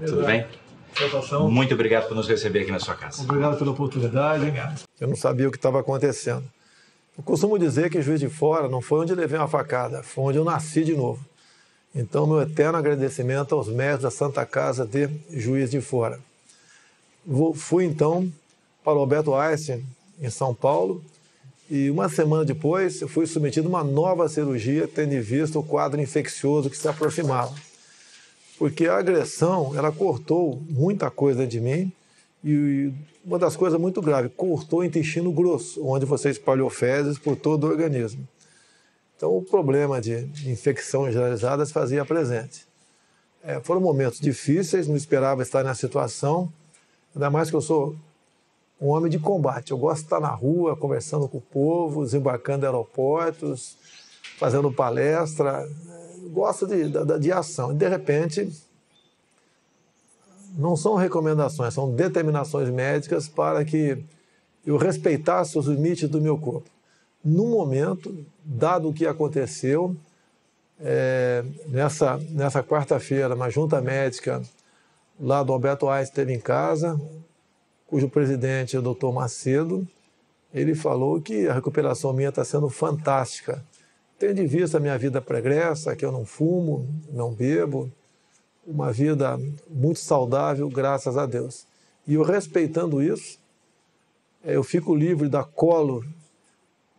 Tudo bem? Satisfação. Muito obrigado por nos receber aqui na sua casa. Obrigado pela oportunidade. Obrigado. Eu não sabia o que estava acontecendo. Eu costumo dizer que Juiz de Fora não foi onde levei uma facada, foi onde eu nasci de novo. Então, meu eterno agradecimento aos mestres da Santa Casa de Juiz de Fora. Fui, então, para o Alberto Einstein, em São Paulo, e uma semana depois eu fui submetido a uma nova cirurgia, tendo em vista o quadro infeccioso que se aproximava. Porque a agressão, ela cortou muita coisa de mim, e uma das coisas muito graves, cortou o intestino grosso, onde você espalhou fezes por todo o organismo. Então, o problema de infecção generalizada se fazia presente. Foram momentos difíceis, não esperava estar nessa situação, ainda mais que eu sou um homem de combate. Eu gosto de estar na rua, conversando com o povo, desembarcando em aeroportos, fazendo palestra. Gosto de ação. E, de repente, não são recomendações, são determinações médicas para que eu respeitasse os limites do meu corpo. No momento, dado o que aconteceu, nessa quarta-feira, uma junta médica lá do Alberto Einstein esteve em casa, cujo presidente é o Dr. Macedo, ele falou que a recuperação minha está sendo fantástica. Tendo em vista a minha vida pregressa, que eu não fumo, não bebo, uma vida muito saudável, graças a Deus. E eu, respeitando isso, eu fico livre da colo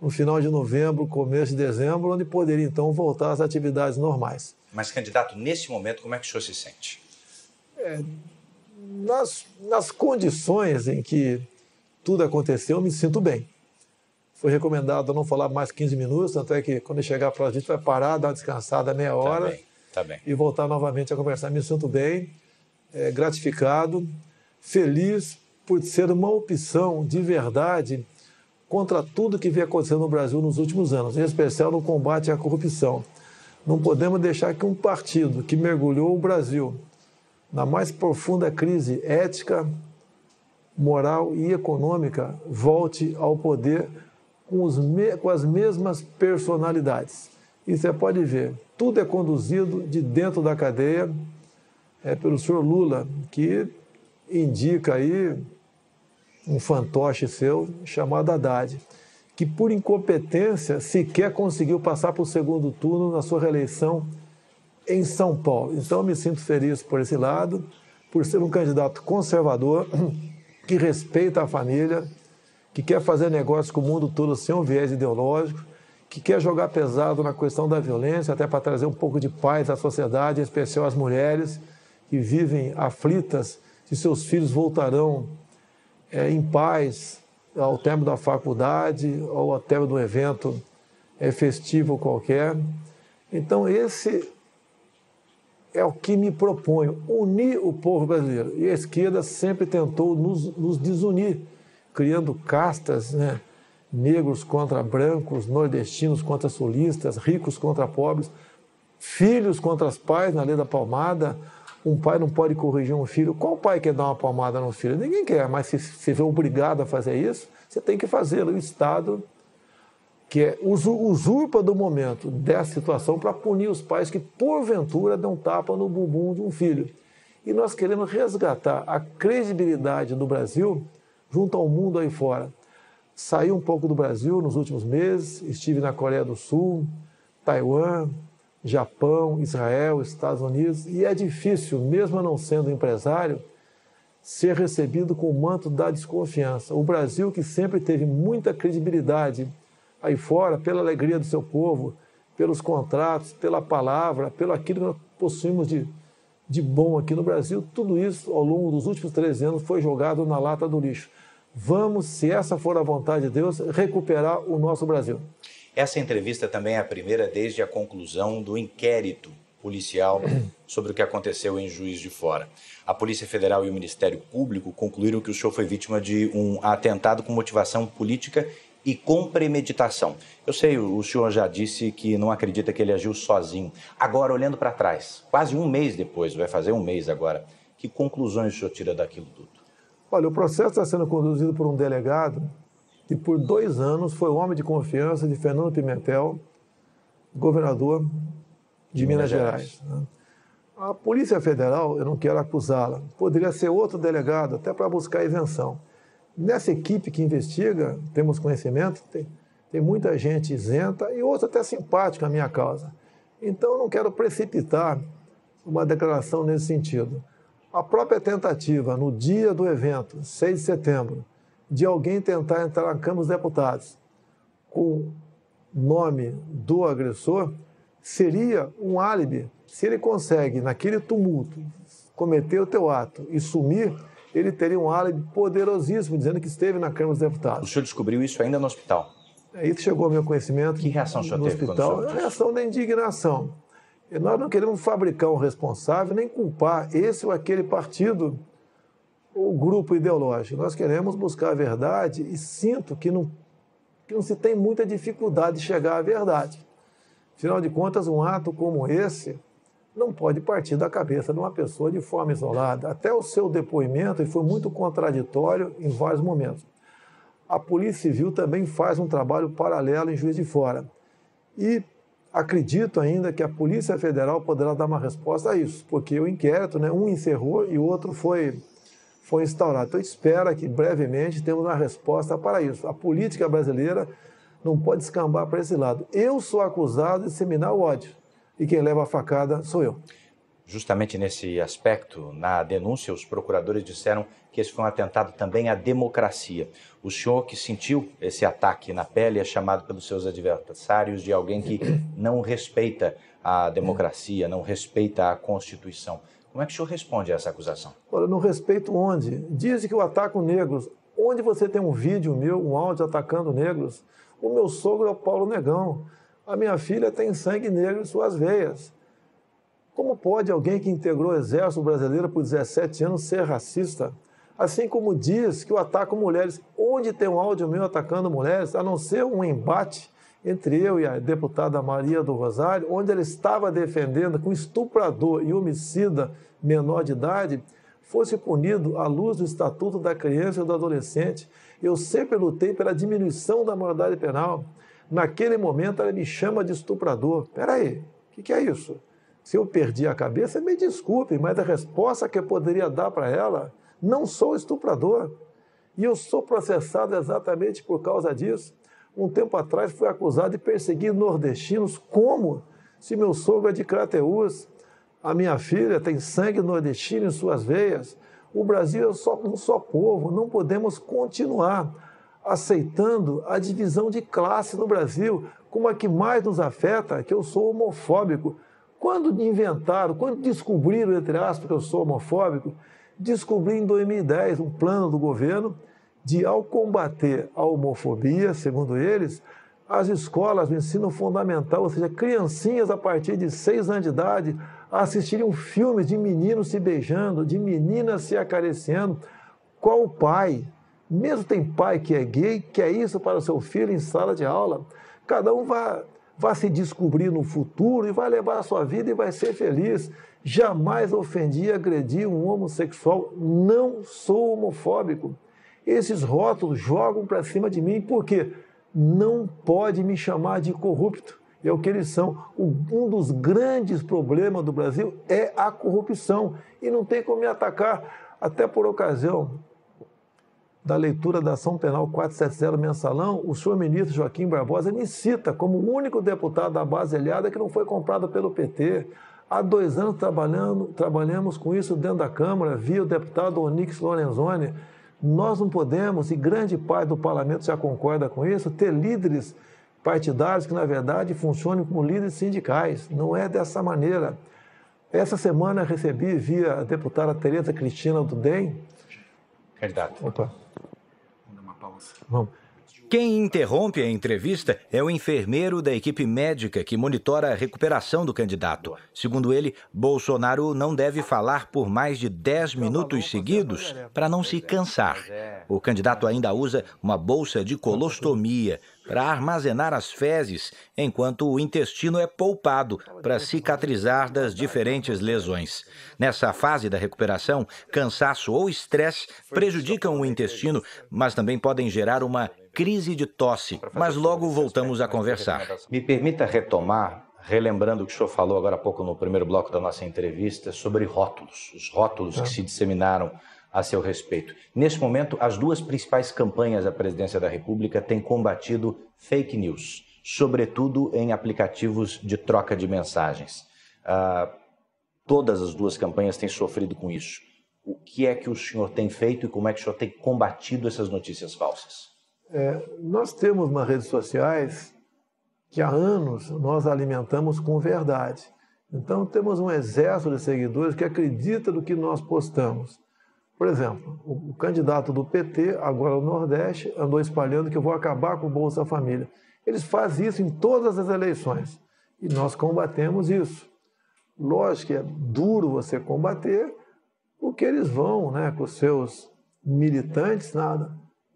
no final de novembro, começo de dezembro, onde poderia, então, voltar às atividades normais. Mas, candidato, nesse momento, como é que o senhor se sente? Nas condições em que tudo aconteceu, eu me sinto bem. Foi recomendado não falar mais 15 minutos, tanto é que quando chegar para a gente vai parar, dar uma descansada meia hora tá bem. E voltar novamente a conversar. Me sinto bem, gratificado, feliz por ser uma opção de verdade contra tudo que vem acontecendo no Brasil nos últimos anos, em especial no combate à corrupção. Não podemos deixar que um partido que mergulhou o Brasil na mais profunda crise ética, moral e econômica volte ao poder com as mesmas personalidades. E você pode ver, tudo é conduzido de dentro da cadeia pelo senhor Lula, que indica aí um fantoche seu chamado Haddad, que por incompetência sequer conseguiu passar para o segundo turno na sua reeleição em São Paulo. Então eu me sinto feliz por esse lado, por ser um candidato conservador, que respeita a família, que quer fazer negócio com o mundo todo sem um viés ideológico, que quer jogar pesado na questão da violência, até para trazer um pouco de paz à sociedade, em especial às mulheres que vivem aflitas se seus filhos voltarão em paz ao término da faculdade ou ao término do evento festivo qualquer. Então, esse é o que me proponho, unir o povo brasileiro. E a esquerda sempre tentou nos desunir, criando castas, né? Negros contra brancos, nordestinos contra sulistas, ricos contra pobres, filhos contra os pais, na lei da palmada. Um pai não pode corrigir um filho. Qual pai quer dar uma palmada no filho? Ninguém quer, mas se você vê obrigado a fazer isso, você tem que fazê-lo. O Estado, que usurpa do momento dessa situação para punir os pais que, porventura, dão tapa no bumbum de um filho. E nós queremos resgatar a credibilidade do Brasil junto ao mundo aí fora. Saí um pouco do Brasil nos últimos meses, estive na Coreia do Sul, Taiwan, Japão, Israel, Estados Unidos, e é difícil, mesmo não sendo empresário, ser recebido com o manto da desconfiança. O Brasil, que sempre teve muita credibilidade aí fora, pela alegria do seu povo, pelos contratos, pela palavra, pelo aquilo que nós possuímos de bom aqui no Brasil, tudo isso, ao longo dos últimos 13 anos, foi jogado na lata do lixo. Vamos, se essa for a vontade de Deus, recuperar o nosso Brasil. Essa entrevista também é a primeira desde a conclusão do inquérito policial sobre o que aconteceu em Juiz de Fora. A Polícia Federal e o Ministério Público concluíram que o senhor foi vítima de um atentado com motivação política e com premeditação. Eu sei, o senhor já disse que não acredita que ele agiu sozinho. Agora, olhando para trás, quase um mês depois, vai fazer um mês agora, que conclusões o senhor tira daquilo tudo? Olha, o processo está sendo conduzido por um delegado que por 2 anos foi o homem de confiança de Fernando Pimentel, governador de Minas Gerais. A Polícia Federal, eu não quero acusá-la, poderia ser outro delegado, até para buscar isenção. Nessa equipe que investiga, temos conhecimento, tem muita gente isenta e outra até simpática à minha causa. Então, eu não quero precipitar uma declaração nesse sentido. A própria tentativa, no dia do evento, 6 de setembro, de alguém tentar entrar na Câmara dos Deputados com nome do agressor, seria um álibi. Se ele consegue, naquele tumulto, cometer o teu ato e sumir, ele teria um álibi poderosíssimo, dizendo que esteve na Câmara dos Deputados. O senhor descobriu isso ainda no hospital? Isso chegou ao meu conhecimento. Que reação o senhor no teve hospital? quando soube disso? A reação da indignação. E nós não queremos fabricar um responsável, nem culpar esse ou aquele partido ou grupo ideológico. Nós queremos buscar a verdade e sinto que não se tem muita dificuldade de chegar à verdade. Afinal de contas, um ato como esse não pode partir da cabeça de uma pessoa de forma isolada. Até o seu depoimento foi muito contraditório em vários momentos. A Polícia Civil também faz um trabalho paralelo em Juiz de Fora. E acredito ainda que a Polícia Federal poderá dar uma resposta a isso, porque o inquérito, um encerrou e o outro foi instaurado. Então, espero que brevemente temos uma resposta para isso. A política brasileira não pode escambar para esse lado. Eu sou acusado de disseminar o ódio e quem leva a facada sou eu. Justamente nesse aspecto, na denúncia, os procuradores disseram que esse foi um atentado também à democracia. O senhor que sentiu esse ataque na pele é chamado pelos seus adversários de alguém que não respeita a democracia, não respeita a Constituição. Como é que o senhor responde a essa acusação? Olha, não respeito onde? Dizem que eu ataco negros. Onde você tem um vídeo meu, um áudio atacando negros? O meu sogro é o Paulo Negão. A minha filha tem sangue negro em suas veias. Como pode alguém que integrou o Exército Brasileiro por 17 anos ser racista? Assim como diz que eu ataco mulheres. Onde tem um áudio meu atacando mulheres, a não ser um embate entre eu e a deputada Maria do Rosário, onde ela estava defendendo que um estuprador e homicida menor de idade fosse punido à luz do Estatuto da Criança e do Adolescente. Eu sempre lutei pela diminuição da maioridade penal. Naquele momento, ela me chama de estuprador. Espera aí, o que é isso? Se eu perdi a cabeça, me desculpe, mas a resposta que eu poderia dar para ela, não sou estuprador. E eu sou processado exatamente por causa disso. Um tempo atrás, fui acusado de perseguir nordestinos. Como? Se meu sogro é de Crateús, a minha filha tem sangue nordestino em suas veias. O Brasil é um só povo. Não podemos continuar aceitando a divisão de classe no Brasil, como a que mais nos afeta, que eu sou homofóbico. Quando descobriram, entre aspas, que eu sou homofóbico, descobri em 2010 um plano do governo de, ao combater a homofobia, segundo eles, as escolas do ensino fundamental, ou seja, criancinhas a partir de 6 anos de idade, assistiriam filmes de meninos se beijando, de meninas se acariciando. Qual pai? Mesmo tem pai que é gay, quer isso para o seu filho em sala de aula. Cada um vai se descobrir no futuro e vai levar a sua vida e vai ser feliz. Jamais ofendi e agredi um homossexual. Não sou homofóbico. Esses rótulos jogam para cima de mim porque não pode me chamar de corrupto. É o que eles são. Um dos grandes problemas do Brasil é a corrupção. E não tem como me atacar. Até por ocasião da leitura da ação penal 470 mensalão, o senhor ministro Joaquim Barbosa me cita como o único deputado da base aliada que não foi comprado pelo PT. Há 2 anos trabalhamos com isso dentro da Câmara, via o deputado Onyx Lorenzoni. Nós não podemos, e grande parte do parlamento já concorda com isso, ter líderes partidários que, na verdade, funcionem como líderes sindicais. Não é dessa maneira. Essa semana recebi, via a deputada Tereza Cristina do DEM. Candidato. Opa. Vamos dar uma pausa. Vamos. Quem interrompe a entrevista é o enfermeiro da equipe médica que monitora a recuperação do candidato. Segundo ele, Bolsonaro não deve falar por mais de 10 minutos seguidos para não se cansar. O candidato ainda usa uma bolsa de colostomia para armazenar as fezes, enquanto o intestino é poupado para cicatrizar das diferentes lesões. Nessa fase da recuperação, cansaço ou estresse prejudicam o intestino, mas também podem gerar uma crise de tosse, mas logo voltamos a conversar. Me permita retomar relembrando o que o senhor falou agora há pouco no primeiro bloco da nossa entrevista sobre rótulos, os rótulos que se disseminaram a seu respeito. Neste momento, as duas principais campanhas da Presidência da República têm combatido fake news, sobretudo em aplicativos de troca de mensagens. Todas as duas campanhas têm sofrido com isso. O que é que o senhor tem feito e como é que o senhor tem combatido essas notícias falsas? Nós temos nas redes sociais que há anos nós alimentamos com verdade. Então temos um exército de seguidores que acredita no que nós postamos. Por exemplo, o candidato do PT, agora no Nordeste, andou espalhando que eu vou acabar com o Bolsa Família. Eles fazem isso em todas as eleições e nós combatemos isso. Lógico que é duro você combater, porque eles vão, né, com os seus militantes,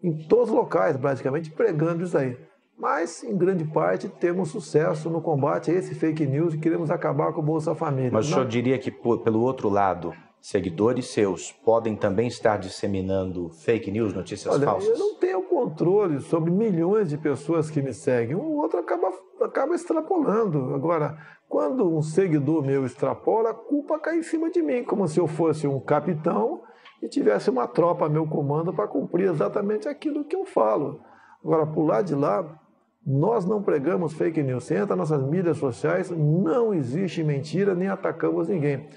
em todos os locais, praticamente, pregando isso aí. Mas, em grande parte, temos sucesso no combate a esse fake news e queremos acabar com o Bolsa Família. Mas o senhor diria que, pelo outro lado, seguidores seus podem também estar disseminando fake news, notícias falsas? Eu não tenho controle sobre milhões de pessoas que me seguem. Um outro acaba extrapolando. Agora, quando um seguidor meu extrapola, a culpa cai em cima de mim, como se eu fosse um capitão e tivesse uma tropa a meu comando para cumprir exatamente aquilo que eu falo. Agora, por lado de lá, nós não pregamos fake news. Você entra nas nossas mídias sociais, não existe mentira, nem atacamos ninguém.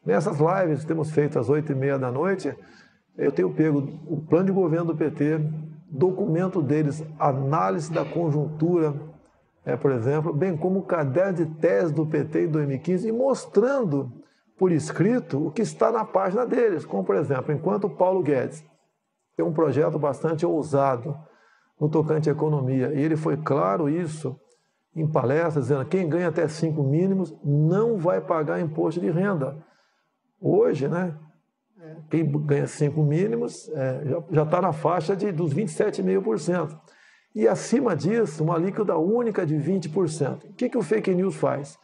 Nessas lives que temos feito às 8h30 da noite, eu tenho pego o plano de governo do PT, documento deles, análise da conjuntura, por exemplo, bem como o caderno de tese do PT em 2015, e mostrando por escrito o que está na página deles. Como, por exemplo, enquanto o Paulo Guedes tem um projeto bastante ousado no tocante à economia, e ele foi claro isso em palestras, dizendo que quem ganha até 5 mínimos não vai pagar imposto de renda. Hoje, né, quem ganha 5 mínimos já está na faixa dos 27,5%. E acima disso, uma alíquota única de 20%. O que o fake news faz?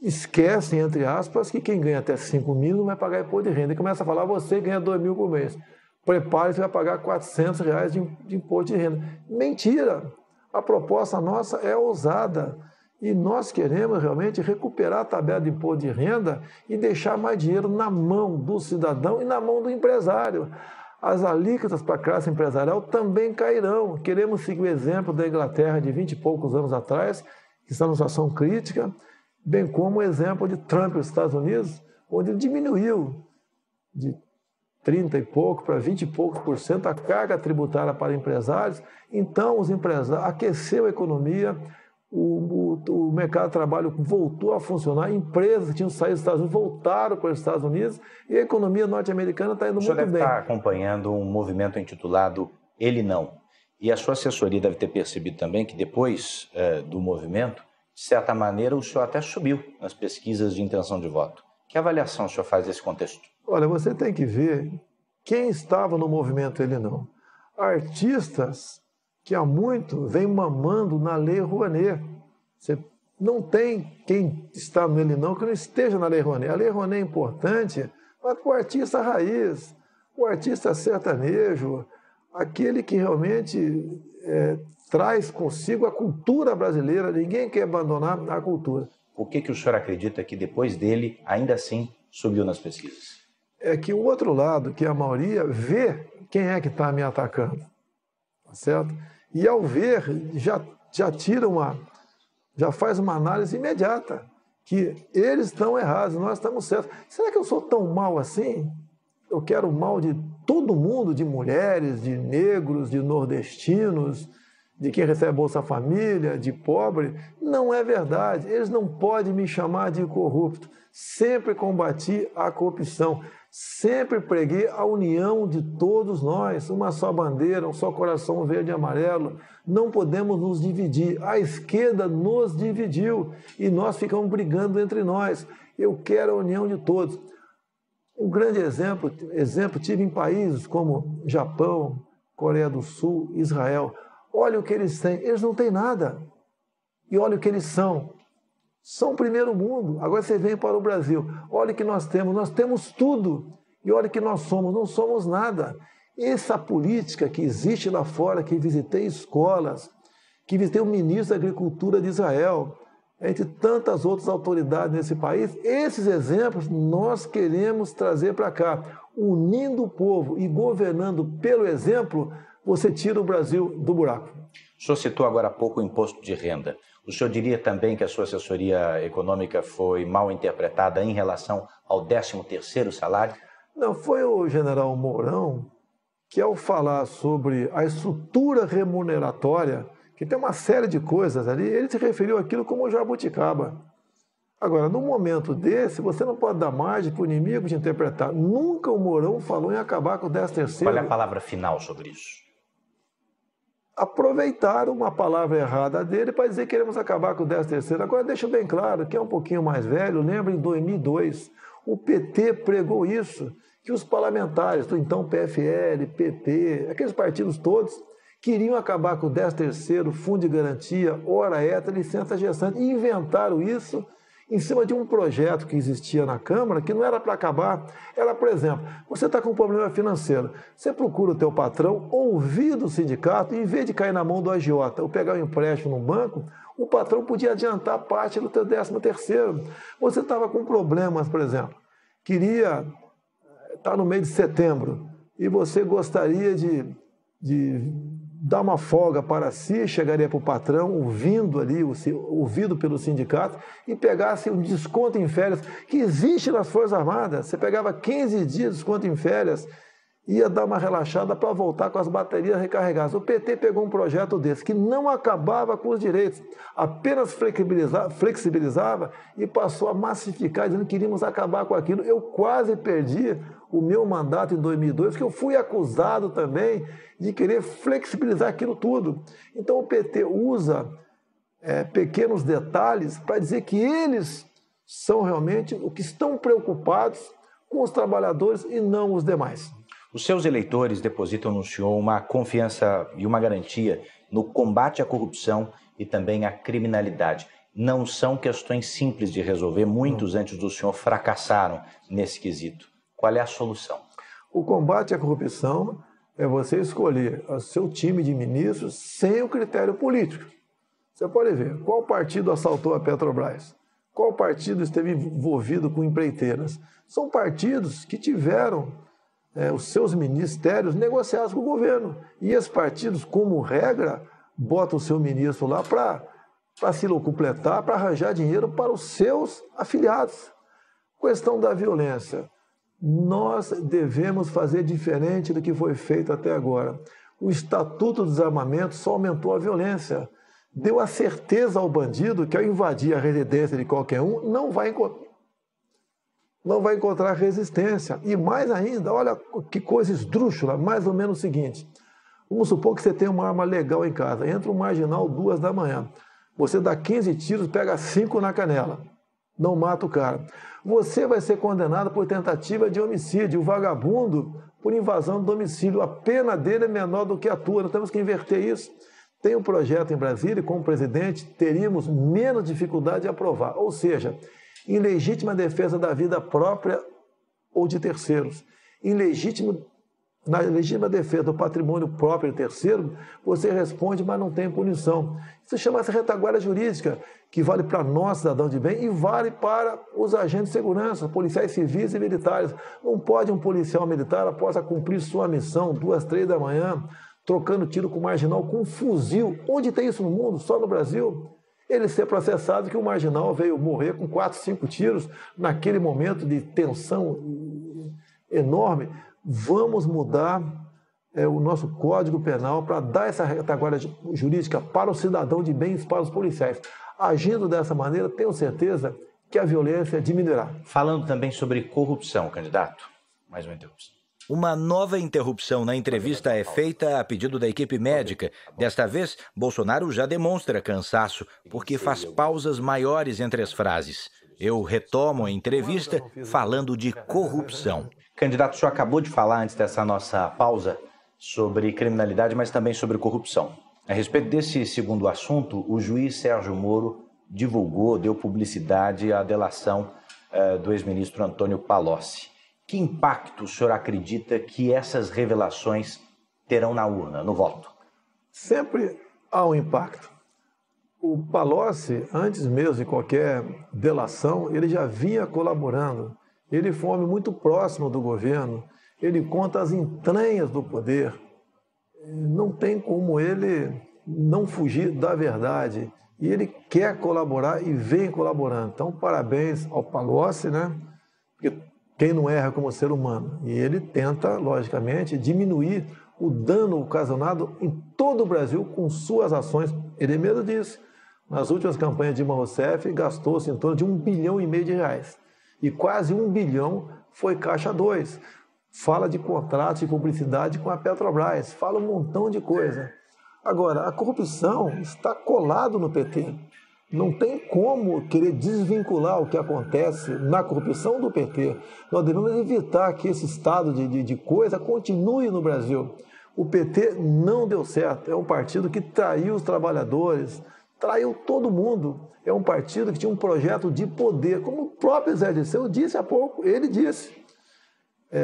Esquecem, entre aspas, que quem ganha até 5 mil não vai pagar imposto de renda. E começa a falar, você ganha 2 mil por mês. Prepare-se, vai pagar R$400 de imposto de renda. Mentira! A proposta nossa é ousada. E nós queremos realmente recuperar a tabela de imposto de renda e deixar mais dinheiro na mão do cidadão e na mão do empresário. As alíquotas para a classe empresarial também cairão. Queremos seguir o exemplo da Inglaterra de 20 e poucos anos atrás, que está numa situação crítica, bem como o exemplo de Trump nos Estados Unidos, onde ele diminuiu de 30 e pouco para 20 e poucos por cento a carga tributária para empresários. Então, os empresários aqueceu a economia, o mercado de trabalho voltou a funcionar, empresas que tinham saído dos Estados Unidos voltaram para os Estados Unidos e a economia norte-americana está indo muito bem. O senhor deve estar acompanhando um movimento intitulado Ele Não. E a sua assessoria deve ter percebido também que depois do movimento, de certa maneira, o senhor até subiu nas pesquisas de intenção de voto. Que avaliação o senhor faz desse contexto? Olha, você tem que ver quem estava no movimento Ele Não. Artistas que há muito vem mamando na Lei Rouanet. Você não tem quem está no Ele Não que não esteja na Lei Rouanet. A Lei Rouanet é importante, mas para o artista raiz, o artista sertanejo, aquele que realmente traz consigo a cultura brasileira. Ninguém quer abandonar a cultura. Por que o senhor acredita que depois dele, ainda assim, subiu nas pesquisas? É que o outro lado, que a maioria, vê quem é que está me atacando. Tá certo? E ao ver, já faz uma análise imediata, que eles estão errados, nós estamos certos. Será que eu sou tão mal assim? Eu quero o mal de todo mundo, de mulheres, de negros, de nordestinos, de quem recebe Bolsa Família, de pobre. Não é verdade. Eles não podem me chamar de corrupto. Sempre combati a corrupção. Sempre preguei a união de todos nós, uma só bandeira, um só coração verde e amarelo. Não podemos nos dividir. A esquerda nos dividiu e nós ficamos brigando entre nós. Eu quero a união de todos. Um grande exemplo tive em países como Japão, Coreia do Sul, Israel. Olha o que eles têm. Eles não têm nada. E olha o que eles são. São o primeiro mundo. Agora você vem para o Brasil. Olha o que nós temos tudo. E olha o que nós somos, não somos nada. Essa política que existe lá fora, que visitei escolas, que visitei o ministro da Agricultura de Israel, entre tantas outras autoridades nesse país. Esses exemplos nós queremos trazer para cá. Unindo o povo e governando pelo exemplo, você tira o Brasil do buraco. O senhor citou agora há pouco o imposto de renda. O senhor diria também que a sua assessoria econômica foi mal interpretada em relação ao 13º salário? Não, foi o general Mourão que, ao falar sobre a estrutura remuneratória, que tem uma série de coisas ali, ele se referiu àquilo como jabuticaba. Agora, num momento desse, você não pode dar margem para o inimigo de interpretar. Nunca o Mourão falou em acabar com o 13º. Qual é a palavra final sobre isso? Aproveitaram uma palavra errada dele para dizer que queremos acabar com o 13º. Agora, deixa bem claro, que é um pouquinho mais velho, lembra em 2002, o PT pregou isso, que os parlamentares do então PFL, PP, aqueles partidos todos, queriam acabar com o 13º, fundo de garantia, hora extra, licença gestante, e inventaram isso em cima de um projeto que existia na Câmara, que não era para acabar. Era, por exemplo, você está com um problema financeiro, você procura o teu patrão, ouvir do sindicato, e em vez de cair na mão do agiota ou pegar um empréstimo no banco, o patrão podia adiantar parte do teu 13º. Você estava com problemas, por exemplo, queria estar no mês de setembro, e você gostaria de dar uma folga para si, chegaria para o patrão, ouvido pelo sindicato, e pegasse um desconto em férias, que existe nas Forças Armadas. Você pegava 15 dias de desconto em férias, ia dar uma relaxada para voltar com as baterias recarregadas. O PT pegou um projeto desse, que não acabava com os direitos, apenas flexibilizava e passou a massificar, dizendo que queríamos acabar com aquilo. Eu quase perdi o meu mandato em 2002, porque eu fui acusado também de querer flexibilizar aquilo tudo. Então o PT usa pequenos detalhes para dizer que eles são realmente o que estão preocupados com os trabalhadores e não os demais. Os seus eleitores depositam no senhor uma confiança e uma garantia no combate à corrupção e também à criminalidade. Não são questões simples de resolver. Muitos antes do senhor fracassaram nesse quesito. Qual é a solução? O combate à corrupção é você escolher o seu time de ministros sem o critério político. Você pode ver qual partido assaltou a Petrobras, qual partido esteve envolvido com empreiteiras. São partidos que tiveram os seus ministérios negociados com o governo. E esses partidos, como regra, botam o seu ministro lá para se locupletar, para arranjar dinheiro para os seus afiliados. Questão da violência. Nós devemos fazer diferente do que foi feito até agora. O Estatuto do Desarmamento só aumentou a violência. Deu a certeza ao bandido que, ao invadir a residência de qualquer um, não vai encontrar resistência. E mais ainda, olha que coisa esdrúxula, mais ou menos o seguinte. Vamos supor que você tem uma arma legal em casa, entra um marginal 2 da manhã. Você dá 15 tiros, pega 5 na canela. Não mata o cara. Você vai ser condenado por tentativa de homicídio. O vagabundo por invasão do domicílio. A pena dele é menor do que a tua. Nós temos que inverter isso. Tem um projeto em Brasília e, como presidente, teríamos menos dificuldade de aprovar. Ou seja, em legítima defesa da vida própria ou de terceiros. Na legítima defesa do patrimônio próprio de terceiro, você responde, mas não tem punição. Isso chama-se retaguarda jurídica, que vale para nós, cidadão de bem, e vale para os agentes de segurança, policiais civis e militares. Não pode um policial militar, após cumprir sua missão, 2, 3 da manhã, trocando tiro com marginal, com um fuzil. Onde tem isso no mundo? Só no Brasil. Ele ser processado que o marginal veio morrer com 4, 5 tiros naquele momento de tensão enorme. Vamos mudar o nosso Código Penal para dar essa retaguarda jurídica para o cidadão de bem e para os policiais. Agindo dessa maneira, tenho certeza que a violência diminuirá. Falando também sobre corrupção, candidato. Mais uma interrupção. Uma nova interrupção na entrevista é feita a pedido da equipe médica. Desta vez, Bolsonaro já demonstra cansaço, porque faz pausas maiores entre as frases. Eu retomo a entrevista falando de corrupção. Candidato, o senhor acabou de falar antes dessa nossa pausa sobre criminalidade, mas também sobre corrupção. A respeito desse segundo assunto, o juiz Sérgio Moro deu publicidade à delação do ex-ministro Antônio Palocci. Que impacto o senhor acredita que essas revelações terão na urna, no voto? Sempre há um impacto. O Palocci, antes mesmo de qualquer delação, ele já vinha colaborando. Ele foi um homem muito próximo do governo. Ele conta as entranhas do poder. Não tem como ele não fugir da verdade. E ele quer colaborar e vem colaborando. Então, parabéns ao Palocci, né? Porque quem não erra como ser humano. E ele tenta, logicamente, diminuir o dano ocasionado em todo o Brasil com suas ações. Ele mesmo disse. Nas últimas campanhas de Dilma Rousseff, gastou-se em torno de R$1,5 bilhão de reais. E quase R$1 bilhão foi Caixa 2. Fala de contratos de publicidade com a Petrobras. Fala um montão de coisa. Agora, a corrupção está colado no PT. Não tem como querer desvincular o que acontece na corrupção do PT. Nós devemos evitar que esse estado de coisa continue no Brasil. O PT não deu certo. É um partido que traiu os trabalhadores, traiu todo mundo. É um partido que tinha um projeto de poder, como o próprio Zé Dirceu disse há pouco. Ele disse,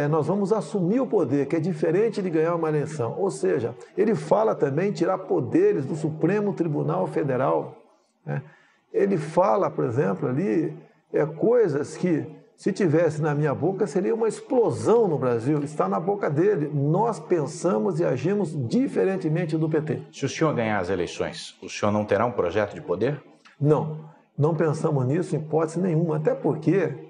nós vamos assumir o poder, que é diferente de ganhar uma eleição. Ou seja, ele fala também em tirar poderes do Supremo Tribunal Federal. Ele fala, por exemplo, ali, coisas que, se tivesse na minha boca, seria uma explosão no Brasil. Está na boca dele. Nós pensamos e agimos diferentemente do PT. Se o senhor ganhar as eleições, o senhor não terá um projeto de poder? Não pensamos nisso em hipótese nenhuma. Até porque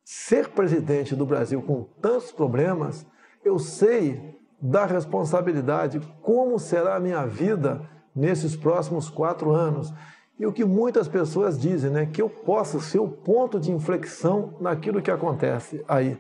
ser presidente do Brasil com tantos problemas, eu sei da responsabilidade, como será a minha vida nesses próximos 4 anos. E o que muitas pessoas dizem, né, que eu posso ser o ponto de inflexão naquilo que acontece aí.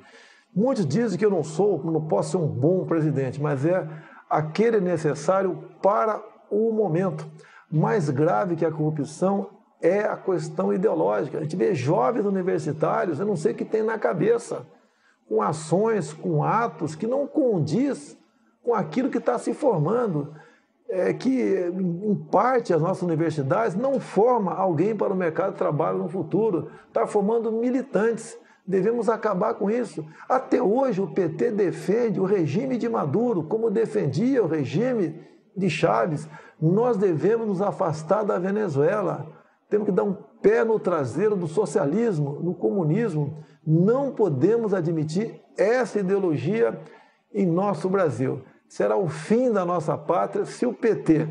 Muitos dizem que eu não posso ser um bom presidente, mas é aquele necessário para o momento. Mais grave que a corrupção é a questão ideológica. A gente vê jovens universitários, eu não sei o que tem na cabeça, com ações, com atos que não condiz com aquilo que está se formando. Que, em parte, as nossas universidades não formam alguém para o mercado de trabalho no futuro. Está formando militantes. Devemos acabar com isso. Até hoje, o PT defende o regime de Maduro, como defendia o regime de Chávez. Nós devemos nos afastar da Venezuela. Temos que dar um pé no traseiro do socialismo, no comunismo. Não podemos admitir essa ideologia em nosso Brasil. Será o fim da nossa pátria se o PT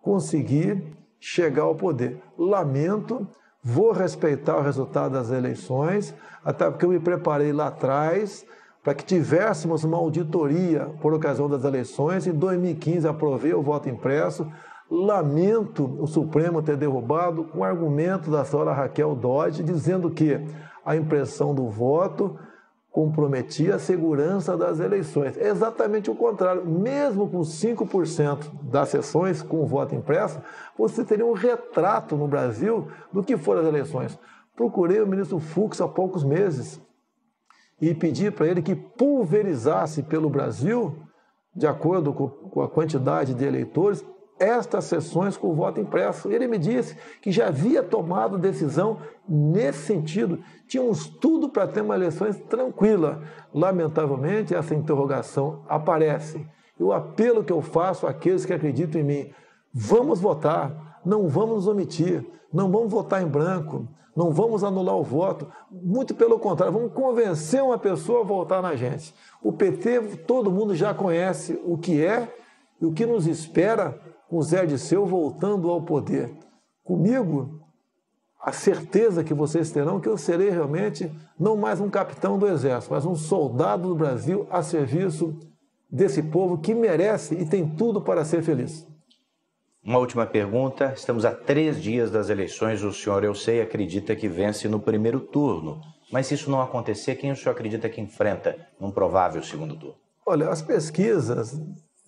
conseguir chegar ao poder. Lamento, vou respeitar o resultado das eleições, até porque eu me preparei lá atrás para que tivéssemos uma auditoria por ocasião das eleições. Em 2015 aprovei o voto impresso. Lamento o Supremo ter derrubado com o argumento da senhora Raquel Dodge, dizendo que a impressão do voto comprometia a segurança das eleições. É exatamente o contrário. Mesmo com 5% das sessões com o voto impresso, você teria um retrato no Brasil do que foram as eleições. Procurei o ministro Fux há poucos meses e pedi para ele que pulverizasse pelo Brasil, de acordo com a quantidade de eleitores, estas sessões com o voto impresso. Ele me disse que já havia tomado decisão nesse sentido. Tínhamos tudo para ter uma eleição tranquila. Lamentavelmente, essa interrogação aparece. E o apelo que eu faço àqueles que acreditam em mim: vamos votar, não vamos nos omitir, não vamos votar em branco, não vamos anular o voto. Muito pelo contrário, vamos convencer uma pessoa a votar na gente. O PT, todo mundo já conhece o que é e o que nos espera com o Zé Dirceu voltando ao poder. Comigo, a certeza que vocês terão que eu serei realmente não mais um capitão do Exército, mas um soldado do Brasil a serviço desse povo que merece e tem tudo para ser feliz. Uma última pergunta. Estamos a 3 dias das eleições. O senhor, eu sei, acredita que vence no primeiro turno. Mas se isso não acontecer, quem o senhor acredita que enfrenta num provável segundo turno? Olha, as pesquisas...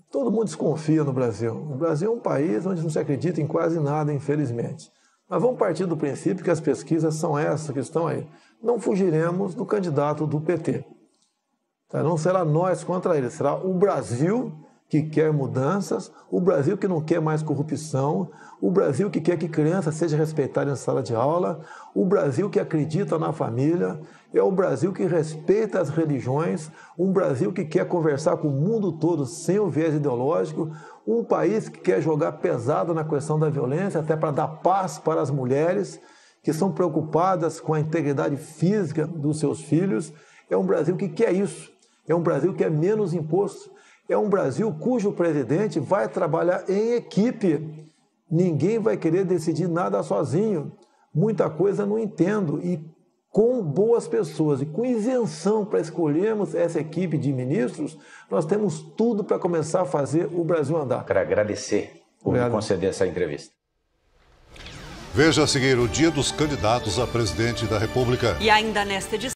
Todo mundo desconfia no Brasil. O Brasil é um país onde não se acredita em quase nada, infelizmente. Mas vamos partir do princípio que as pesquisas são essas que estão aí. Não fugiremos do candidato do PT. Não será nós contra ele, será o Brasil que quer mudanças, o Brasil que não quer mais corrupção, o Brasil que quer que criança seja respeitada em sala de aula, o Brasil que acredita na família, é o Brasil que respeita as religiões, um Brasil que quer conversar com o mundo todo sem o viés ideológico, um país que quer jogar pesado na questão da violência, até para dar paz para as mulheres que são preocupadas com a integridade física dos seus filhos. É um Brasil que quer isso, é um Brasil que é menos imposto, é um Brasil cujo presidente vai trabalhar em equipe. Ninguém vai querer decidir nada sozinho. Muita coisa não entendo. E com boas pessoas e com isenção para escolhermos essa equipe de ministros, nós temos tudo para começar a fazer o Brasil andar. Quero agradecer por me conceder essa entrevista. Veja a seguir o dia dos candidatos a presidente da República. E ainda nesta edição.